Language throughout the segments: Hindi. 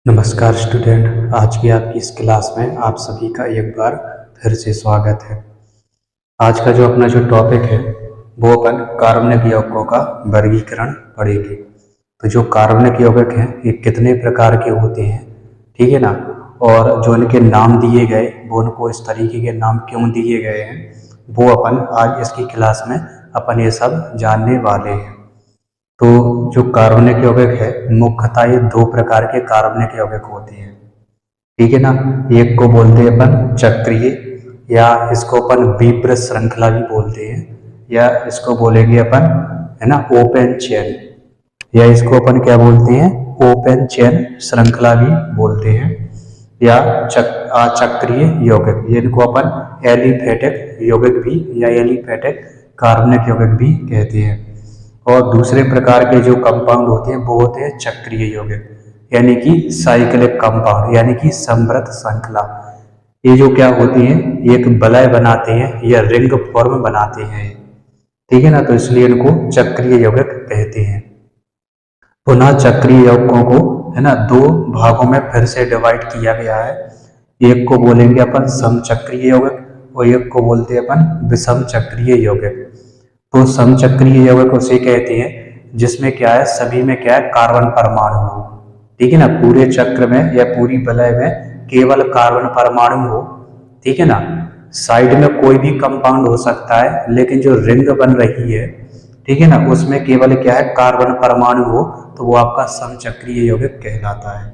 नमस्कार स्टूडेंट, आज की आपकी इस क्लास में आप सभी का एक बार फिर से स्वागत है। आज का जो अपना जो टॉपिक है वो अपन कार्बनिक यौगिकों का वर्गीकरण पढ़ेंगे। तो जो कार्बनिक यौगिक हैं ये कितने प्रकार के होते हैं, ठीक है ना, और जो इनके नाम दिए गए वो उनको इस तरीके के नाम क्यों दिए गए हैं वो अपन आज इसकी क्लास में अपन ये सब जानने वाले हैं। तो जो कार्बनिक यौगिक है मुख्यतः ये दो प्रकार के कार्बनिक यौगिक होते हैं, ठीक है ना। एक को बोलते हैं अपन चक्रीय, या इसको अपन विब्र श्रृंखला भी बोलते हैं, या इसको बोलेंगे अपन, है ना, ओपन चेन, या इसको अपन क्या बोलते हैं, ओपन चेन श्रृंखला भी बोलते हैं, या चक्रीय यौगिक, ये इनको अपन एलिफेटिक यौगिक भी या एलिफेटिक कार्बनिक यौगिक भी कहते हैं। और दूसरे प्रकार के जो कंपाउंड होते हैं वो होते हैं चक्रीय यौगिक, यानी कि साइक्लिक कंपाउंड, यानी कि समृद्ध श्रृंखला। ये जो क्या होती है, एक वलय बनाते हैं या रिंग फॉर्म बनाते हैं, ठीक है ना, तो इसलिए इनको चक्रीय यौगिक कहते हैं। पुनः चक्रीय यौगिकों को, है ना, दो भागों में फिर से डिवाइड किया गया है। एक को बोलेंगे अपन समचक्रीय यौगिक और एक को बोलते हैं अपन विषम चक्रीय यौगिक। तो समचक्रीय यौगिक उसे कहते हैं जिसमें क्या है, सभी में क्या है, कार्बन परमाणु हो, ठीक है ना, पूरे चक्र में या पूरी वलय में केवल कार्बन परमाणु हो, ठीक है ना। साइड में कोई भी कंपाउंड हो सकता है लेकिन जो रिंग बन रही है, ठीक है ना, उसमें केवल क्या है, कार्बन परमाणु हो, तो वो आपका समचक्रीय यौगिक कहलाता है।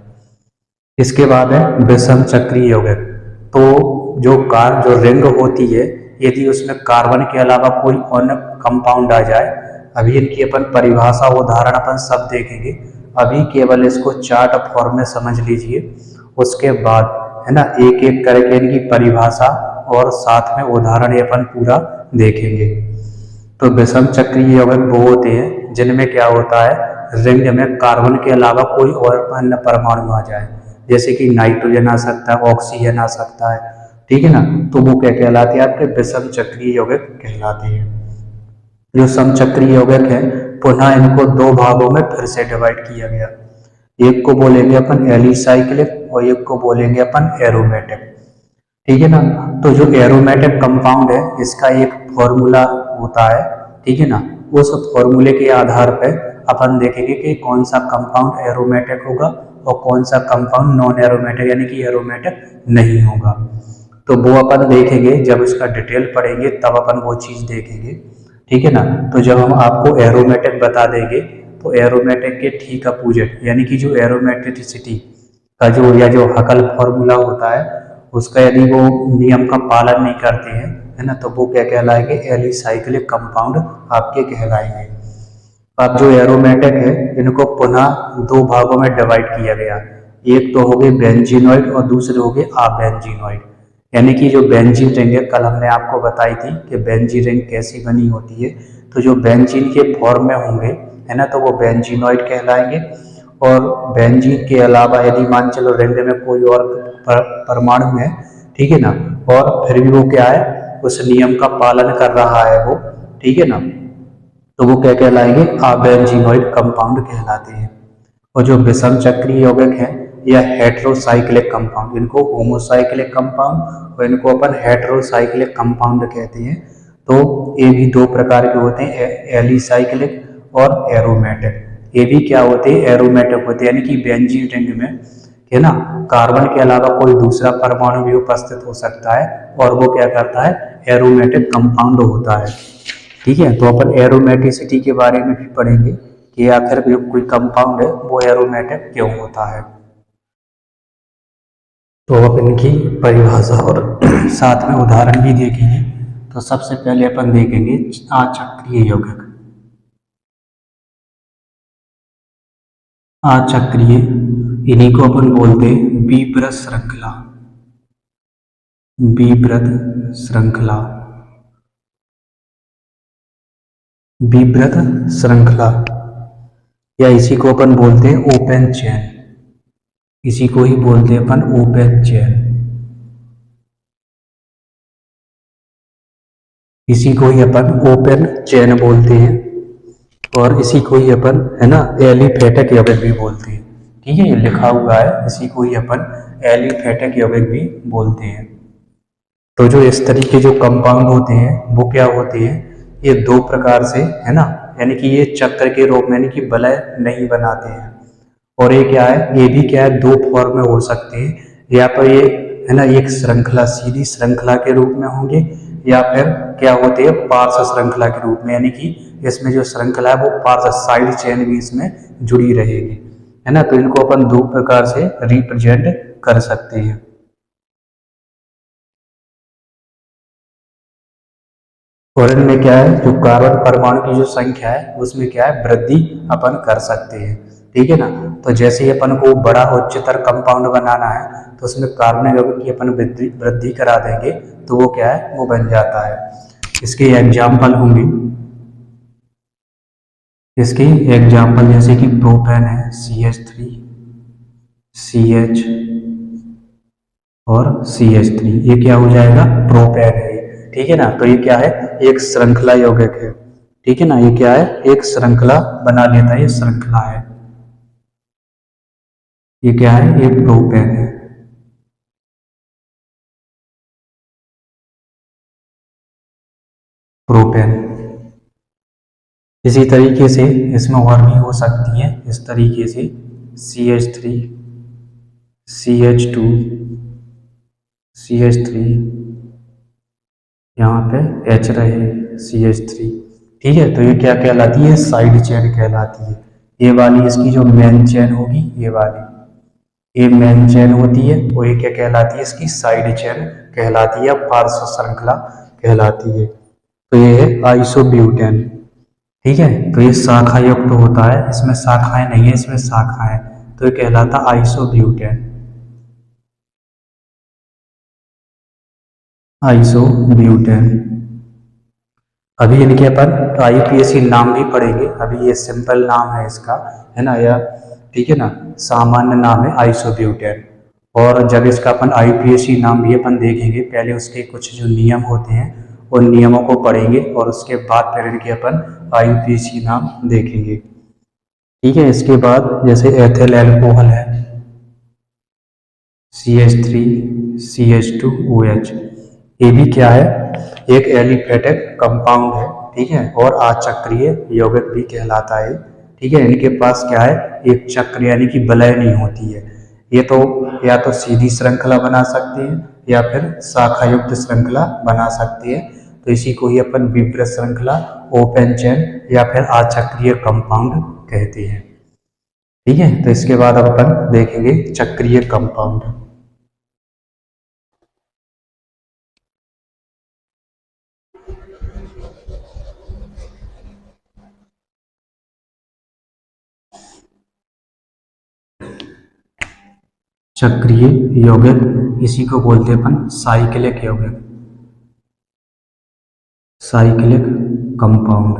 इसके बाद है विषम चक्रीय यौगिक। तो जो रिंग होती है, यदि उसमें कार्बन के अलावा कोई अन्य कंपाउंड आ जाए, अभी इनकी अपन परिभाषा उदाहरण अपन सब देखेंगे, अभी केवल इसको चार्ट फॉर्म में समझ लीजिए, उसके बाद, है ना, एक एक करके इनकी परिभाषा और साथ में उदाहरण ये अपन पूरा देखेंगे। तो विषम चक्रीय यौगिक वो होते हैं जिनमें क्या होता है, रिंग में कार्बन के अलावा कोई और अन्य परमाणु आ जाए, जैसे कि नाइट्रोजन आ सकता है, ऑक्सीजन आ सकता है, ठीक है ना, तो वो क्या कहलाते हैं, आपके विषम चक्रीय यौगिक कहलाते हैं। जो समचक्रीय यौगिक है पुनः इनको दो भागों में फिर से डिवाइड किया गया। एक को बोलेंगे अपन एलिसाइक्लिक और एक को बोलेंगे अपन एरोमेटिक, ठीक है ना। तो जो एरोमेटिक कंपाउंड है इसका एक फॉर्मूला होता है, ठीक है ना, उस फॉर्मूले के आधार पर अपन देखेंगे कि कौन सा कंपाउंड एरोमेटिक होगा और कौन सा कंपाउंड नॉन एरोमेटिक यानी कि एरोमेटिक नहीं होगा। तो वो अपन देखेंगे जब इसका डिटेल पढ़ेंगे तब अपन वो चीज़ देखेंगे, ठीक है ना। तो जब हम आपको एरोमेटिक बता देंगे तो एरोमेटिक के ठीक अपोजिट, यानी कि जो एरोमेटिसिटी का जो हकल फॉर्मूला होता है उसका यदि वो नियम का पालन नहीं करते हैं, है ना, तो वो क्या कहलाएंगे, एलिसाइक्लिक कंपाउंड आपके कहलाएंगे। अब जो एरोमेटिक है इनको पुनः दो भागों में डिवाइड किया गया। एक तो हो गए बेंजीनॉइड और दूसरे हो गए अबेंजीनॉइड, यानी कि जो बेंजीन रिंग है, कल हमने आपको बताई थी कि बेंजीन रिंग कैसी बनी होती है। तो जो बेंजीन के फॉर्म में होंगे, है ना, तो वो बेंजीनॉइड कहलाएंगे। और बेंजीन के अलावा यदि मान चलो रिंग में कोई और परमाणु है, ठीक है ना, और फिर भी वो क्या है, उस नियम का पालन कर रहा है वो, ठीक है ना, तो वो क्या कहलाएंगे, अबेंजीनॉइड कंपाउंड कहलाते हैं। और जो विषम चक्रीय यौगिक है या हेट्रोसाइक्लिक कंपाउंड, इनको होमोसाइक्लिक कंपाउंड और इनको अपन हेट्रोसाइक्लिक कंपाउंड कहते हैं। तो ये भी दो प्रकार के होते हैं, एलिसाइक्लिक और एरोमेटिक। ये भी क्या होते हैं, एरोमेटिक होते हैं, यानी कि बेंजीन रिंग में, है ना, कार्बन के अलावा कोई दूसरा परमाणु भी उपस्थित हो सकता है और वो क्या करता है, एरोमेटिक कंपाउंड होता है, ठीक है। तो अपन एरोमेटिसिटी के बारे में भी पढ़ेंगे कि आखिर कोई कंपाउंड है वो एरोमेटिक क्यों होता है। तो अब इनकी परिभाषा और साथ में उदाहरण भी देखेंगे। तो सबसे पहले अपन देखेंगे अचक्रीय यौगिक। अचक्रीय, इन्हीं को अपन बोलते हैं विब्रत श्रृंखला, विब्रत श्रृंखला, विब्रत श्रृंखला, या इसी को अपन बोलते हैं ओपन चेन, इसी को ही बोलते हैं अपन ओपन चेन, इसी को ही अपन ओपन चेन बोलते हैं। और इसी को ही अपन, है ना, एलिफेटिक यौगिक भी बोलते हैं। ठीक है, ये लिखा हुआ है, इसी को ही अपन एलिफेटिक यौगिक भी बोलते हैं। तो जो इस तरीके जो कंपाउंड होते हैं वो क्या होते हैं, ये दो प्रकार से, है ना, यानी कि ये चक्र के रूप में, यानी कि वलय नहीं बनाते हैं। और ये क्या है, ये भी क्या है, दो फॉर्म में हो सकते हैं, या तो ये, है ना, एक श्रृंखला, सीधी श्रृंखला के रूप में होंगे, या फिर क्या होते हैं, पार्श्व श्रृंखला के रूप में, यानी कि इसमें जो श्रृंखला है वो पार्श्व साइड चेन भी इसमें जुड़ी रहेगी, है ना। तो इनको अपन दो प्रकार से रिप्रेजेंट कर सकते हैं। और इनमें क्या है, जो कार्बन परमाणु की जो संख्या है उसमें क्या है, वृद्धि अपन कर सकते हैं, ठीक है ना। तो जैसे ही अपन को बड़ा उच्चतर कंपाउंड बनाना है तो उसमें कार्बन यौगिक की अपन वृद्धि करा देंगे तो वो क्या है, वो बन जाता है। इसके एग्जाम्पल होंगे, इसके एग्जाम्पल जैसे कि प्रोपेन है, CH3, CH और CH3, ये क्या हो जाएगा, प्रोपेन है, ठीक है ना। तो ये क्या है, एक श्रृंखला यौगिक है, ठीक है ना, ये क्या है, एक श्रृंखला बना लेता है, ये श्रृंखला है, ये क्या है, ये प्रोपेन है। प्रोपेन इसी तरीके से इसमें और भी हो सकती है, इस तरीके से CH3, CH2, CH3, यहाँ पे H रहे, CH3, ठीक है। तो ये क्या कहलाती है, साइड चेन कहलाती है। ये वाली इसकी जो मेन चेन होगी, ये वाली, ये मेन चेन होती है, वो ये क्या कहलाती है, इसकी साइड चेन कहलाती है, पार्श्व श्रृंखला कहलाती है। तो ये है आइसोब्यूटेन, ठीक है। तो ये शाखा युक्त होता है, इसमें शाखाएं नहीं है, इसमें शाखा है, तो ये कहलाता आइसोब्यूटेन, आइसोब्यूटेन। अभी इनके अपन IUPAC नाम भी पढ़ेंगे, अभी ये सिंपल नाम है इसका, है ना, या ठीक है ना, सामान्य नाम है आइसोब्यूटेन। और जब इसका अपन IUPAC नाम भी अपन देखेंगे, पहले उसके कुछ जो नियम होते हैं उन नियमों को पढ़ेंगे और उसके बाद फिर इनके अपन IUPAC नाम देखेंगे, ठीक है। इसके बाद जैसे एथिल अल्कोहल है, CH3, CH2OH, ये भी क्या है, एक एलिफेटिक कंपाउंड है, ठीक है, और अचक्रीय यौगिक भी कहलाता है, ठीक है। इनके पास क्या है, एक चक्र यानी कि वलय नहीं होती है, ये तो या तो सीधी श्रृंखला बना सकते हैं या फिर शाखा युक्त श्रृंखला बना सकते हैं। तो इसी को ही अपन विब्र श्रृंखला, ओपन चेन या फिर अचक्रीय कंपाउंड कहते हैं, ठीक है। तो इसके बाद अब अपन देखेंगे चक्रीय कंपाउंड। चक्रीय यौगिक, इसी को बोलते हैं अपन साइक्लिक यौगिक, साइक्लिक कंपाउंड,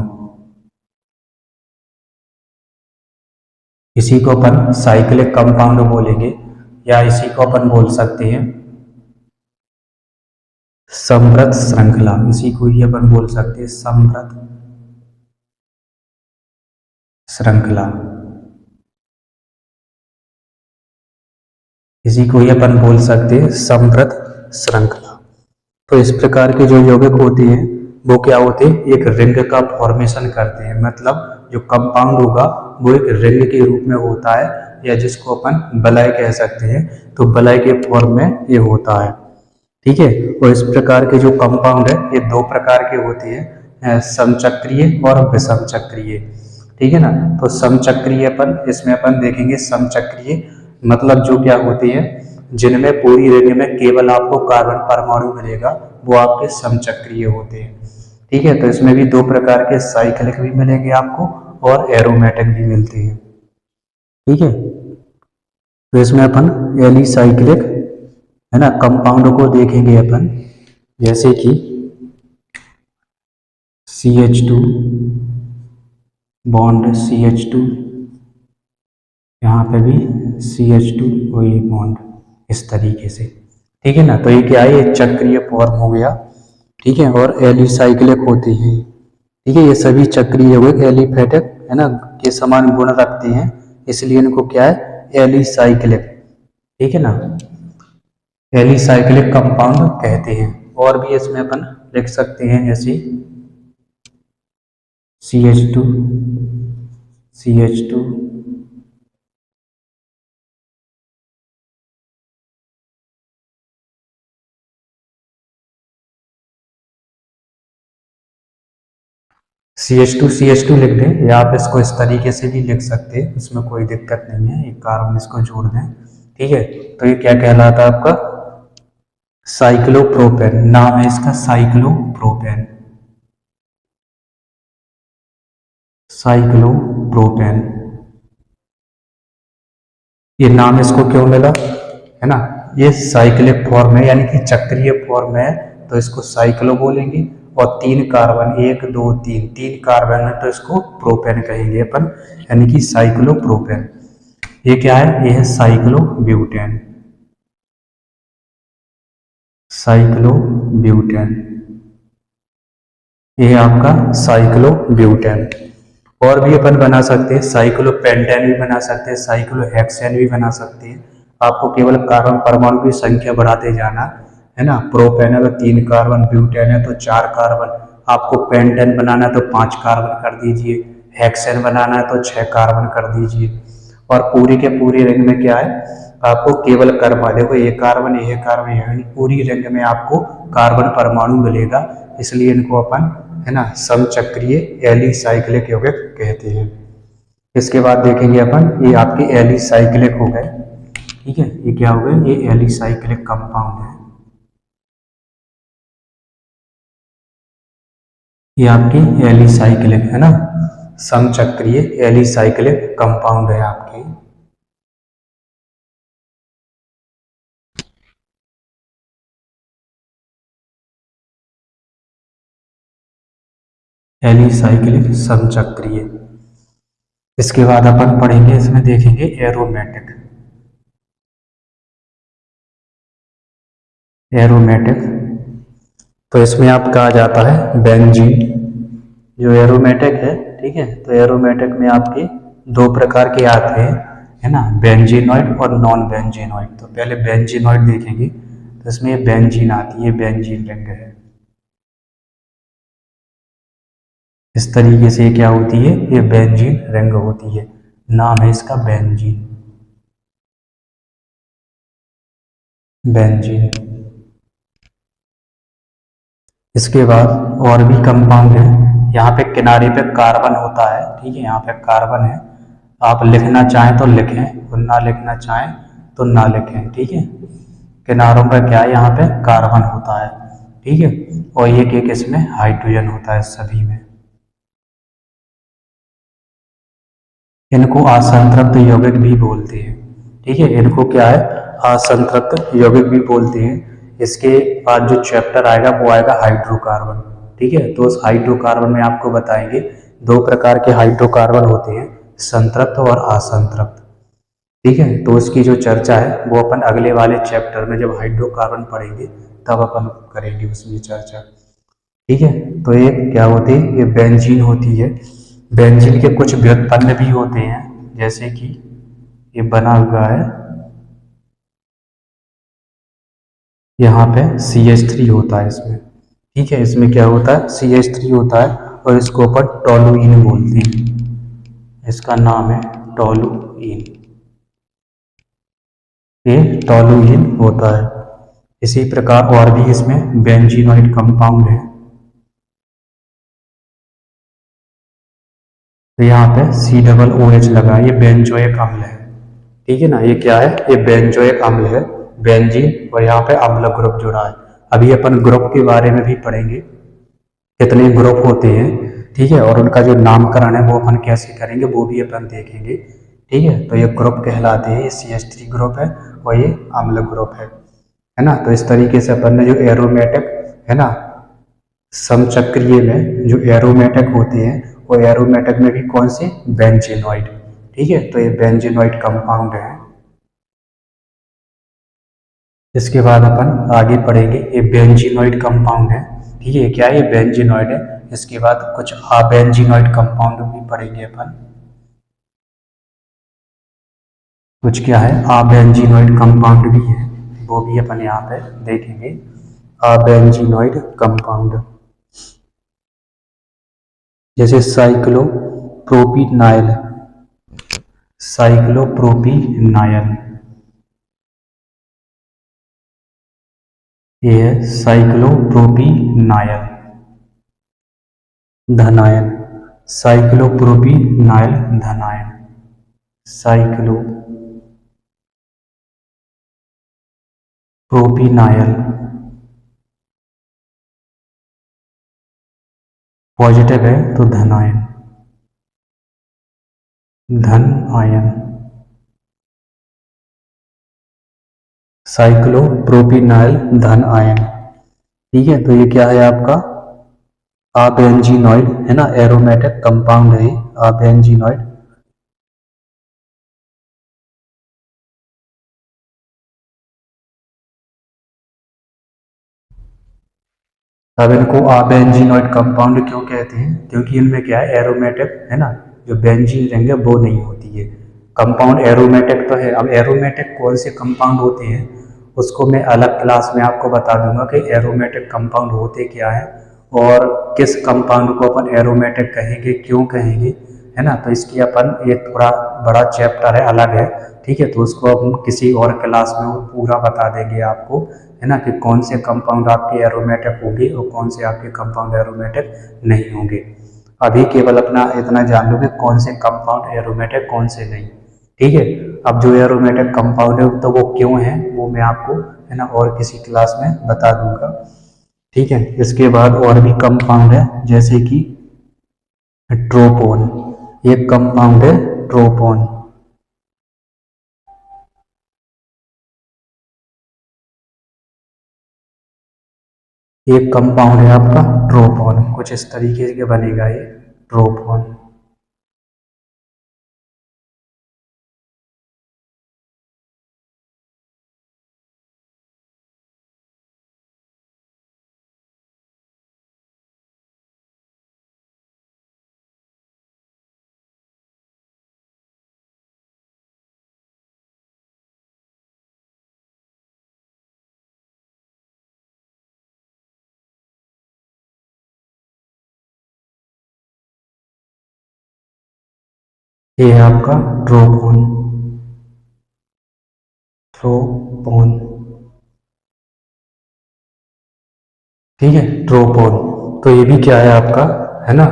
इसी को अपन साइक्लिक कंपाउंड बोलेंगे, या इसी को अपन बोल सकते हैं समृद्ध श्रृंखला, इसी को ही अपन बोल सकते हैं समृद्ध श्रृंखला, इसी को ही अपन बोल सकते हैं समृद्ध श्रृंखला। तो इस प्रकार के जो यौगिक होते हैं वो क्या होते हैं, एक रिंग का फॉर्मेशन करते हैं, मतलब जो कंपाउंड होगा वो एक रिंग के रूप में होता है, या जिसको अपन वलय कह सकते हैं, तो वलय के फॉर्म में ये होता है, ठीक है। और इस प्रकार के जो कंपाउंड है ये दो प्रकार के होते हैं, समचक्रीय और विषम चक्रीय, ठीक है ना। तो समचक्रीय अपन, इसमें अपन देखेंगे समचक्रीय मतलब जो क्या होती है, जिनमें पूरी रिंग में केवल आपको कार्बन परमाणु मिलेगा, वो आपके समचक्रीय होते हैं, ठीक है। तो इसमें भी दो प्रकार के साइक्लिक भी मिलेंगे आपको और एरोमेटिक भी मिलते हैं, ठीक है। तो इसमें अपन एलिसाइक्लिक, है ना, कंपाउंड को देखेंगे अपन, जैसे कि CH2 बॉन्ड CH2, यहाँ पे भी CH2 वही बॉन्ड, इस तरीके से, ठीक है ना। तो ये क्या है, ये चक्रीय फॉर्म हो गया, ठीक है। और एलिसाइक्लिक होती है, ठीक है, ये सभी चक्रीय यौगिक एलिफेटिक, है ना, के समान गुण रखते हैं, इसलिए इनको क्या है, एलिसाइक्लिक, ठीक है ना, एलिसाइक्लिक कंपाउंड कहते हैं। और भी इसमें अपन लिख सकते हैं जैसे CH2, CH2, CH2 लिख दें, या आप इसको इस तरीके से भी लिख सकते हैं, इसमें कोई दिक्कत नहीं है, एक कार्बन इसको जोड़ दें, ठीक है। तो ये क्या कहलाता है आपका, साइक्लोप्रोपेन, नाम है इसका साइक्लोप्रोपेन, साइक्लोप्रोपेन। ये नाम इसको क्यों मिला, है ना, ये साइक्लिक फॉर्म है यानी कि चक्रीय फॉर्म है, तो इसको साइक्लो बोलेंगे। और 3 कार्बन, 1 2 3, 3 कार्बन है तो इसको प्रोपेन कहेंगे अपन, यानी कि साइक्लोप्रोपेन। ये क्या है, ये है साइक्लोब्यूटेन, साइक्लोब्यूटेन, ये है आपका साइक्लोब्यूटेन। और भी अपन बना सकते हैं, साइक्लोपेंटेन भी बना सकते हैं, साइक्लोहेक्सेन भी बना सकते हैं। आपको केवल कार्बन परमाणु की संख्या बढ़ाते जाना है ना। प्रोपेन है तो 3 कार्बन, ब्यूटेन है तो 4 कार्बन, आपको पेंटेन बनाना है तो 5 कार्बन कर दीजिए, हेक्सेन बनाना है तो 6 कार्बन कर दीजिए। और पूरी के पूरी रिंग में क्या है, आपको केवल कर्मा, देखो ये कार्बन, ये कार्बन, यानी पूरी रिंग में आपको कार्बन परमाणु मिलेगा, इसलिए इनको अपन, है ना, समचक्रीय एलिसाइक्लिक यौगिक कहते हैं। इसके बाद देखेंगे अपन, ये आपके एलिसाइक्लिक हो गए, ठीक है, ये क्या हो गए, ये एलिसाइक्लिक कंपाउंड है, ये आपकी एलिसाइक्लिक है ना, समचक्रीय एलिसाइक्लिक कंपाउंड है आपके। एलिसाइक्लिक समचक्रीय। इसके बाद अपन पढ़ेंगे, इसमें देखेंगे एरोमेटिक, एरोमेटिक, तो इसमें आप कहा जाता है बेंजीन, जो एरोमेटिक है, ठीक है। तो एरोमेटिक में आपके 2 प्रकार के आते हैं, है ना, बेंजीनॉइड और नॉन बेंजीनॉइड। तो पहले बेंजीनॉइड देखेंगे, तो इसमें बेंजीन आती है, बेंजीन रिंग है, इस तरीके से क्या होती है, ये बेंजीन रिंग होती है, नाम है इसका बेंजीन, बेंजीन। इसके बाद और भी कंपाउंड है, यहाँ पे किनारे पे कार्बन होता है, ठीक है, यहाँ पे कार्बन है, आप लिखना चाहें तो लिखें और ना लिखना चाहें तो ना लिखें, ठीक है। किनारों पर क्या है, यहाँ पे कार्बन होता है, ठीक है, और एक एक इसमें हाइड्रोजन होता है सभी में। इनको असंतृप्त यौगिक भी बोलते हैं, ठीक है, इनको क्या है, असंतृप्त यौगिक भी बोलते हैं। इसके बाद जो चैप्टर आएगा वो आएगा हाइड्रोकार्बन, ठीक है। तो उस हाइड्रोकार्बन में आपको बताएंगे 2 प्रकार के हाइड्रोकार्बन होते हैं, संतृप्त और असंतृप्त, ठीक है। तो उसकी जो चर्चा है वो अपन अगले वाले चैप्टर में जब हाइड्रोकार्बन पढ़ेंगे तब अपन करेंगे उसमें चर्चा, ठीक है। तो ये क्या होती है, ये बेंजीन होती है। बेंजीन के कुछ व्युत्पन्न भी होते हैं, जैसे कि ये बना हुआ है, यहाँ पे CH3 होता है इसमें, ठीक है, इसमें क्या होता है, CH3 होता है, और इसको अपन टोलुइन बोलते हैं, इसका नाम है टोलुइन, ये टोलुइन होता है। इसी प्रकार और भी इसमें बेंजीनॉइड कंपाउंड है, तो यहाँ पे COOH लगा, ये बेंजोइक अम्ल है, ठीक है ना, ये क्या है, ये बेंजोइक अम्ल है, बेंजीन, और यहाँ पे अम्ल ग्रुप जुड़ा है। अभी अपन ग्रुप के बारे में भी पढ़ेंगे, कितने ग्रुप होते हैं, ठीक है, और उनका जो नामकरण है वो अपन कैसे करेंगे वो भी अपन देखेंगे, ठीक है। तो ये ग्रुप कहलाते हैं, ये CH3 ग्रुप है और ये अम्ल ग्रुप है ना। तो इस तरीके से अपन ने जो एरोमेटिक, है ना, समचक्रीय में जो एरोमेटिक होते हैं, वो एरोमेटिक में भी कौन से, बेंजीनॉइड, ठीक है। तो ये बेंजीनॉइड कंपाउंड है। इसके बाद अपन आगे पढ़ेंगे, ये बेंजीनॉइड कंपाउंड है, ठीक है, क्या है, ये बेंजीनॉइड है। इसके बाद कुछ अबेंजीनॉइड कंपाउंड भी पढ़ेंगे अपन, कुछ क्या है अबेंजीनॉइड कंपाउंड भी है, वो भी अपन यहाँ पे देखेंगे। अबेंजीनॉइड कंपाउंड जैसे साइक्लोप्रोपिनाइल, साइक्लोप्रोपिनाइल ये है साइक्लोप्रोपिनाइल धनायन, साइक्लोप्रोपिनाइल धनायन, साइक्लोप्रोपिनाइल पॉजिटिव है तो धनायन, धन आयन, साइक्लोप्रोपिनाइल धन आयन। ठीक है, तो ये क्या है आपका अबेंजीनॉइड है ना, एरोमेटिक कंपाउंड है अबेंजीनॉइड। अब इनको अबेंजीनॉइड कंपाउंड क्यों कहते हैं, क्योंकि इनमें क्या है एरोमेटिक है ना, जो बेंजीन रहेंगे वो नहीं होती है। कंपाउंड एरोमेटिक तो है, अब एरोमेटिक कौन से कंपाउंड होते हैं उसको मैं अलग क्लास में आपको बता दूंगा कि एरोमेटिक कंपाउंड होते क्या है और किस कंपाउंड को अपन एरोमेटिक कहेंगे, क्यों कहेंगे, है ना। तो इसकी अपन एक थोड़ा बड़ा चैप्टर है, अलग है। ठीक है, तो उसको हम किसी और क्लास में वो पूरा बता देंगे आपको, है ना, कि कौन से कंपाउंड आपके एरोमेटिक होंगे और कौन से आपके कंपाउंड एरोमेटिक नहीं होंगे। अभी केवल अपना इतना जान लो कि कौन से कंपाउंड एरोमेटिक कौन से नहीं। ठीक है, अब जो एरोमेटिक कंपाउंड है तो वो क्यों है वो मैं आपको है ना और किसी क्लास में बता दूंगा। ठीक है, इसके बाद और भी कंपाउंड है जैसे कि ट्रोपोन, ये कंपाउंड है ट्रोपोन, एक कंपाउंड है आपका ट्रोपोन, कुछ इस तरीके से बनेगा ये ट्रोपोन। ये है आपका ट्रोपोन, ट्रोपोन। ठीक है, ट्रोपोन, तो ये भी क्या है आपका है ना,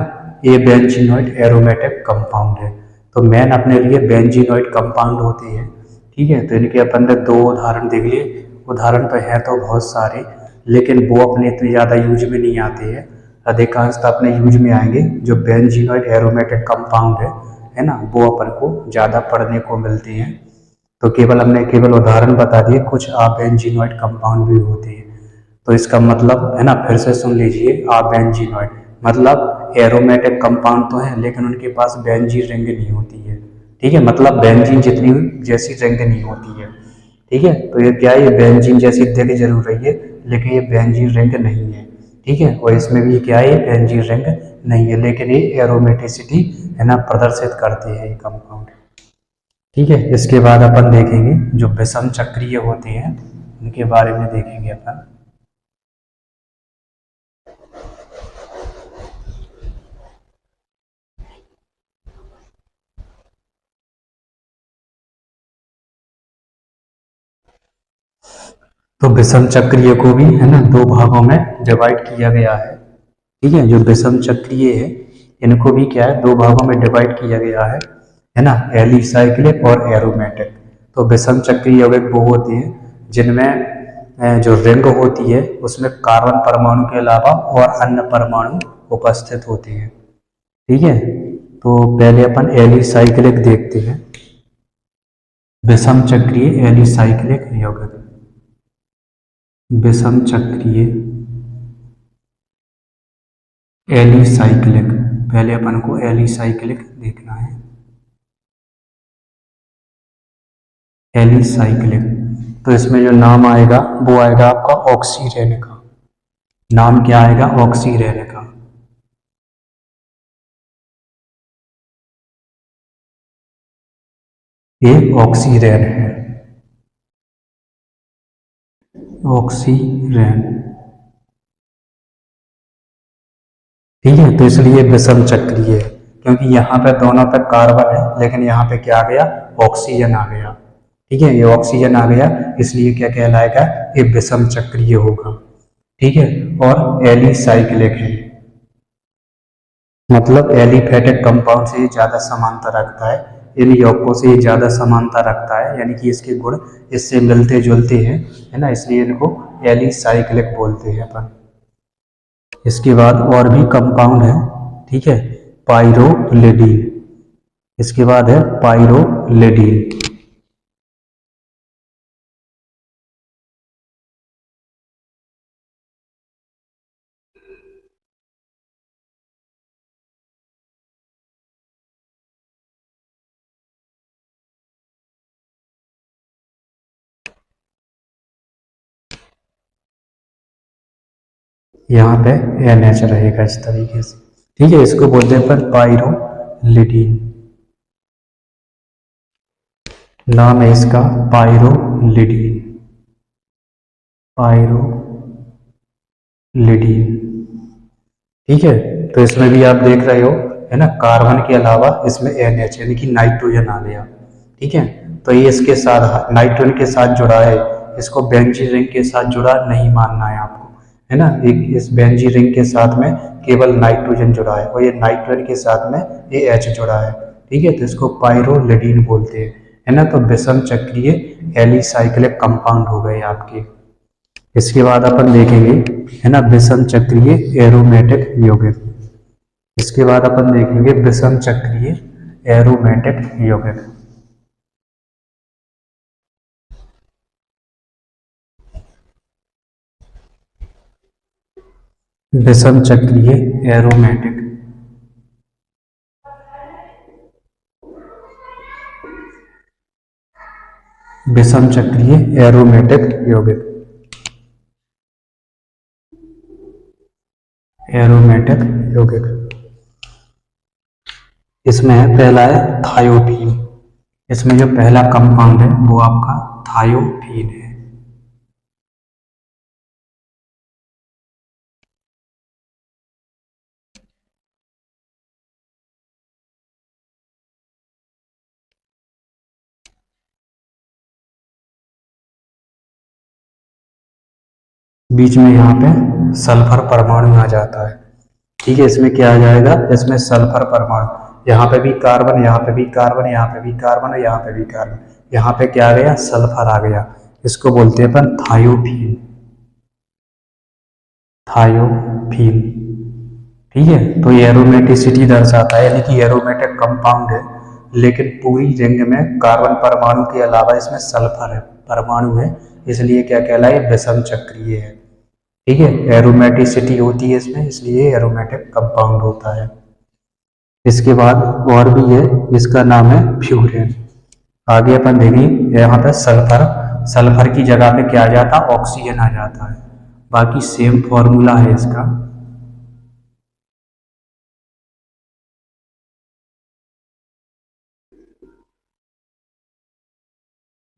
ये बेंजीनॉइड एरोमेटिक कंपाउंड है। तो मेन अपने लिए बेंजीनॉइड कंपाउंड होते हैं। ठीक है, तो इनके अपन ने दो उदाहरण देख लिए, उदाहरण तो है तो बहुत सारे, लेकिन वो अपने इतने ज़्यादा यूज में नहीं आते हैं। अधिकांशतः अपने यूज में आएंगे जो बेंजीनॉइड एरोमेटिक कंपाउंड है ना, वो अपन को ज़्यादा पढ़ने को मिलते हैं। तो केवल हमने केवल उदाहरण बता दिए, कुछ अबेंजीनॉइड कंपाउंड भी होते हैं। तो इसका मतलब है ना, फिर से सुन लीजिए, अबेंजीनॉइड मतलब एरोमेटिक कंपाउंड तो है लेकिन उनके पास बेंजीन रिंग नहीं होती है। ठीक है, मतलब बेंजीन जितनी जैसी रिंग नहीं होती है। ठीक है, तो ये क्या है, ये बेंजीन जैसी दिख जरूर रही है लेकिन ये बेंजीन रिंग नहीं है। ठीक है, और इसमें भी क्या है, ये बेंजीन रिंग नहीं है लेकिन ये एरोमेटिसिटी है ना प्रदर्शित करते हैं ये कंपाउंड। ठीक है, इसके बाद अपन देखेंगे जो विषम चक्रीय होते हैं उनके बारे में देखेंगे अपन। तो विषम चक्रीय को भी है ना दो भागों में डिवाइड किया गया है। ठीक है, जो विषम चक्रीय है इनको भी क्या है दो भागों में डिवाइड किया गया है ना, एलिसाइक्लिक और एरोमेटिक। तो विषम चक्रीय यौगिक वो होते हैं जिनमें जो रिंग होती है उसमें कार्बन परमाणु के अलावा और अन्य परमाणु उपस्थित होते हैं। ठीक है, तो पहले अपन एलिसाइक्लिक देखते हैं, विषम चक्रीय एलिसाइक्लिक यौगिक, विषम चक्रीय एलिसाइक्लिक, पहले अपन को एलिसाइक्लिक देखना है। एलिसाइक्लिक, तो इसमें जो नाम आएगा वो आएगा आपका ऑक्सीरेन का, नाम क्या आएगा ऑक्सीरेन का। ये ऑक्सीरेन है, ऑक्सीरेन। ठीक है, तो इसलिए विषम चक्रीय है, क्योंकि यहाँ पे दोनों पे कार्बन है लेकिन यहाँ पे क्या आ गया, ऑक्सीजन आ गया। ठीक है, ये ऑक्सीजन आ गया, इसलिए क्या कहलाएगा, ये विषम चक्रीय होगा। ठीक है, और एलिसाइक्लिक है, मतलब एलिफेटिक कंपाउंड से ये ज्यादा समानता रखता है, इन यौगिकों से ये ज्यादा समानता रखता है, यानी कि इसके गुण इससे मिलते जुलते हैं, है ना, इसलिए इनको एलिसाइक्लिक बोलते हैं अपन। इसके बाद और भी कंपाउंड है, ठीक है, पाइरोलिडीन। इसके बाद है पाइरोलिडीन। यहाँ पे NH रहेगा इस तरीके से। ठीक है, इसको बोलते हैं अपन पाइरोलिडीन, नाम है इसका पाइरोलिडीन, पाइरोलिडीन। ठीक है, तो इसमें भी आप देख रहे हो, है ना, कार्बन के अलावा इसमें NH यानी कि नाइट्रोजन आ गया। ठीक है, तो ये इसके साथ नाइट्रोजन के साथ जुड़ा है, इसको बेंजीन रिंग के साथ जुड़ा नहीं मानना है आपको, है ना। एक इस बेंजीन रिंग के साथ में केवल नाइट्रोजन जुड़ा है और ये नाइट्रोजन के साथ में ये H जुड़ा है। ठीक है, तो इसको पाइरोलिडीन बोलते हैं, है ना। तो विषम चक्रीय एलिसाइक्लिक कंपाउंड हो गए आपके। इसके बाद अपन देखेंगे, है ना, विषम चक्रीय एरोमेटिक यौगिक। इसके बाद अपन देखेंगे विषम चक्रीय एरोमेटिक यौगिक। विषम चक्रीय एरोमेटिक, विषम चक्रीय एरोमेटिक यौगिक, एरोमेटिक यौगिक। इसमें पहला है थायोफीन। इसमें जो पहला कंपाउंड है वो आपका थायोफीन है। बीच में यहाँ पे सल्फर परमाणु आ जाता है। ठीक है, इसमें क्या आ जाएगा, इसमें सल्फर परमाणु, यहाँ पे भी कार्बन, यहाँ पे भी कार्बन, यहाँ पे भी कार्बन और यहाँ पे भी कार्बन, यहाँ पे क्या आ गया, सल्फर आ गया। इसको बोलते हैं अपन थायोफीन, थायोफीन। ठीक है, तो ये एरोमेटिसिटी दर्शाता है, यानी कि एरोमेटिक कंपाउंड है, लेकिन पूरी रिंग में कार्बन परमाणु के अलावा इसमें सल्फर है परमाणु है, इसलिए क्या कहलाए, विषम चक्रीय है। ठीक है, एरोमेटिसिटी होती है इसमें, इसलिए एरोमेटिक कंपाउंड होता है। इसके बाद और भी है, इसका नाम है फ्यूरेन। आगे अपन देखेंगे, यहाँ पे सल्फर, सल्फर की जगह पे क्या आ जाता, ऑक्सीजन आ जाता है। बाकी सेम फॉर्मूला है इसका।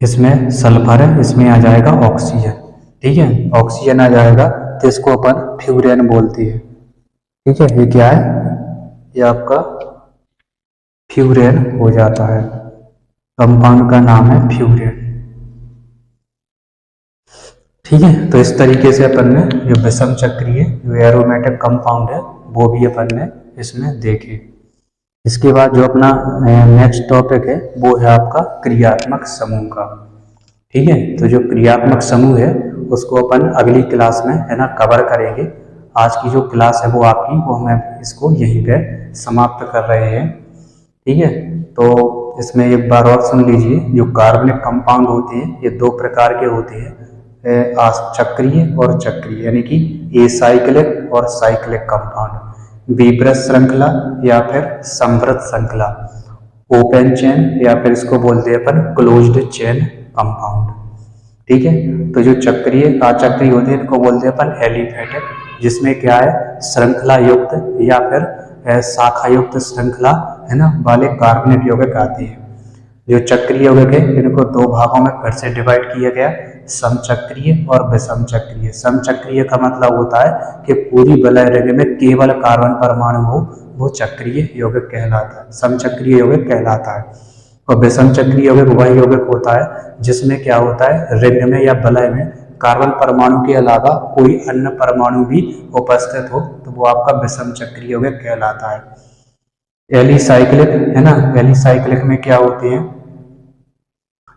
इसमें सल्फर है, इसमें आ जाएगा ऑक्सीजन। ठीक है, ऑक्सीजन आ जाएगा तो इसको अपन फ्यूरेन बोलते हैं। ठीक है, ये क्या है, ये आपका फ्यूरेन हो जाता है, कंपाउंड का नाम है फ्यूरेन। ठीक है, तो इस तरीके से अपन ने जो विषम चक्रीय जो एरोमेटिक कंपाउंड है वो भी अपन ने इसमें देखे। इसके बाद जो अपना नेक्स्ट टॉपिक है वो है आपका क्रियात्मक समूह का। ठीक है, तो जो क्रियात्मक समूह है उसको अपन अगली क्लास में, है ना, कवर करेंगे। आज की जो क्लास है वो आपकी, वो हम इसको यहीं पे समाप्त कर रहे हैं। ठीक है, तो इसमें एक बार और सुन लीजिए, जो कार्बनिक कंपाउंड होते हैं ये दो प्रकार के होते हैं, चक्रीय और चक्रीय, यानी कि एसाइक्लिक और साइक्लिक कंपाउंड, विब्रत श्रृंखला या फिर समृद्ध श्रृंखला, ओपन चेन या फिर इसको बोलते हैं अपन क्लोज्ड चेन कंपाउंड। ठीक है, तो जो चक्रीय अचक्रीय होते हैं इनको बोलते हैं अपन एलिफेटिक, जिसमें क्या है, श्रृंखला युक्त या फिर शाखा युक्त श्रृंखला, है ना, वाले कार्बनिक यौगिक आते हैं। जो चक्रीय यौगिक है इनको दो भागों में फिर से डिवाइड किया गया, समचक्रीय और विषमचक्रीय। समचक्रीय का मतलब होता है कि पूरी वलय रिंग में केवल कार्बन परमाणु हो, वो चक्रीय यौगिक कहलाता है, समचक्रीय यौगिक कहलाता है। और विषमचक्रीय यौगिक वह यौगिक होता है जिसमें क्या होता है, रिंग में या वलय में कार्बन परमाणु के अलावा कोई अन्य परमाणु भी उपस्थित हो, तो वो आपका विषमचक्रीय यौगिक कहलाता है। एलिसाइक्लिक है ना, एलिसाइक्लिक में क्या होते हैं,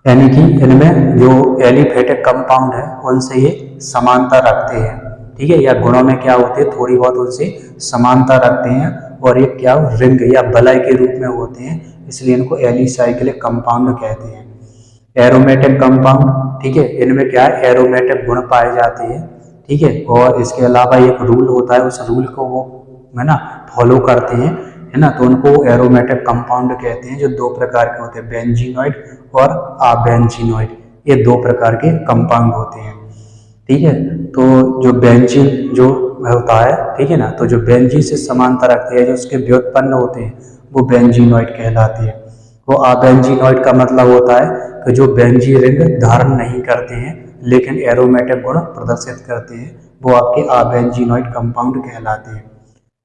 यानी कि इनमें जो एलिफेटिक कंपाउंड है उनसे ये समानता रखते हैं, ठीक है, या गुणों में क्या होते हैं, थोड़ी बहुत उनसे समानता रखते हैं, और ये क्या रिंग या वलय के रूप में होते हैं, इसलिए इनको एलिसाइक्लिक कंपाउंड कहते हैं। एरोमेटिक कंपाउंड, ठीक है, इनमें क्या है, एरोमेटिक गुण पाए जाते हैं, ठीक है, और इसके अलावा एक रूल होता है, उस रूल को वो है ना फॉलो करते हैं, है ना, तो उनको एरोमेटिक कंपाउंड कहते हैं, जो दो प्रकार के होते हैं, बेंजीनॉइड और अबेंजीनॉइड, ये दो प्रकार के कंपाउंड होते हैं, ठीक है। तो जो बेंजीन जो होता है, ठीक है ना, तो जो बेंजीन से समानता रखते हैं, जो उसके व्युत्पन्न होते हैं, वो बेंजीनॉइड कहलाते हैं। वो अबेंजीनॉइड का मतलब होता है कि जो बेंजीन रिंग धारण नहीं करते हैं लेकिन एरोमेटिक गुण प्रदर्शित करते हैं, वो आपके अबेंजीनॉइड कंपाउंड कहलाते हैं।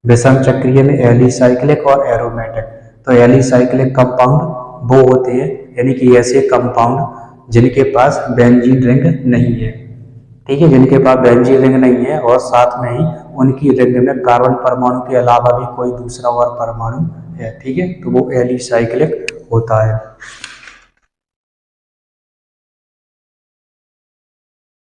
विषम चक्रीय में एलिसाइक्लिक और एरोमेटिक, तो एलिसाइक्लिक कंपाउंड वो होते हैं, यानी कि ऐसे कंपाउंड जिनके पास बेंजीन रिंग नहीं है, ठीक है, जिनके पास बेंजीन रिंग नहीं है और साथ में ही उनकी रिंग में कार्बन परमाणु के अलावा भी कोई दूसरा और परमाणु है, ठीक है, तो वो एलिसाइक्लिक होता है,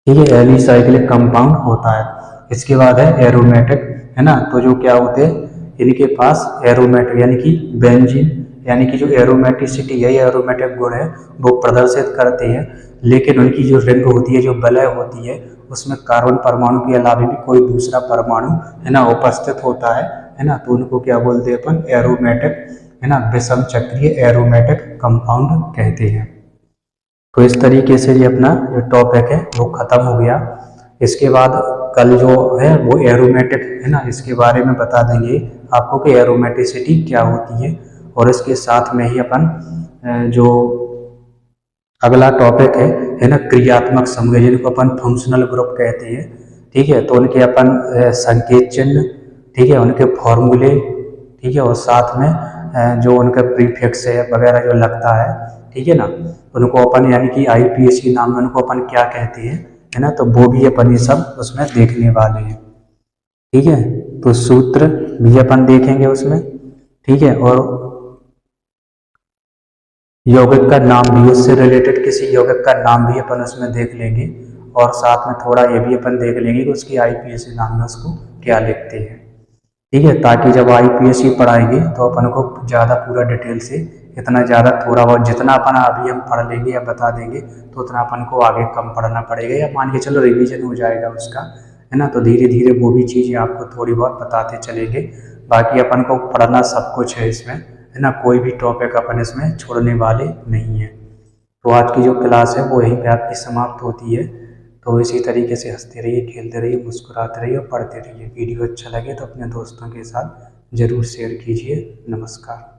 ठीक है, एलिसाइक्लिक कंपाउंड होता है। इसके बाद है एरोमेटिक, है ना, तो जो क्या होते हैं, इनके पास एरोमेटिक यानी कि बेंजीन, यानी कि जो एरोमेटिसिटी है, एरोमेटिक गुण है, वो प्रदर्शित करते हैं, लेकिन उनकी जो रिंग होती है, जो वलय होती है, उसमें कार्बन परमाणु के अलावा भी कोई दूसरा परमाणु है ना उपस्थित होता है ना, तो उनको क्या बोलते हैं अपन, एरोमेटिक, है ना, विषम चक्रीय एरोमेटिक कंपाउंड कहते हैं। तो इस तरीके से ये अपना जो टॉपिक है वो ख़त्म हो गया। इसके बाद कल जो है वो एरोमेटिक है ना, इसके बारे में बता देंगे आपको कि एरोमेटिसिटी क्या होती है, और इसके साथ में ही अपन जो अगला टॉपिक है ना, क्रियात्मक समूह जिनको अपन फंक्शनल ग्रुप कहते हैं, ठीक है, तो उनके अपन संकेत चिन्ह, ठीक है, उनके फॉर्मूले, ठीक है, और साथ में जो उनका प्रीफिक्स है वगैरह जो लगता है, ठीक है ना, उनको अपन यानी कि आईपीएसी नाम में उनको अपन क्या कहते हैं, है ना, तो वो भी अपन ये सब उसमें देखने वाले हैं, ठीक है, तो सूत्र भी अपन देखेंगे उसमें, ठीक है, और यौगिक का नाम भी, उससे रिलेटेड किसी यौगिक का नाम भी अपन उसमें देख लेंगे, और साथ में थोड़ा ये भी अपन देख लेंगे कि उसकी आईपीएसी नाम में उसको क्या लिखते हैं, ठीक है, ताकि जब आईपीएसी पढ़ाएंगे तो अपन को ज़्यादा पूरा डिटेल से, इतना ज़्यादा थोड़ा बहुत जितना अपन अभी हम पढ़ लेंगे या बता देंगे तो उतना अपन को आगे कम पढ़ना पड़ेगा, या मान के चलो रिवीजन हो जाएगा उसका, है ना, तो धीरे धीरे वो भी चीज़ें आपको थोड़ी बहुत बताते चलेंगे। बाकी अपन को पढ़ना सब कुछ है इसमें, है ना, कोई भी टॉपिक अपन इसमें छोड़ने वाले नहीं है। तो आज की जो क्लास है वो यहीं पे आपकी समाप्त होती है। तो इसी तरीके से हंसते रहिए, खेलते रहिए, मुस्कुराते रहिए और पढ़ते रहिए। वीडियो अच्छा लगे तो अपने दोस्तों के साथ ज़रूर शेयर कीजिए। नमस्कार।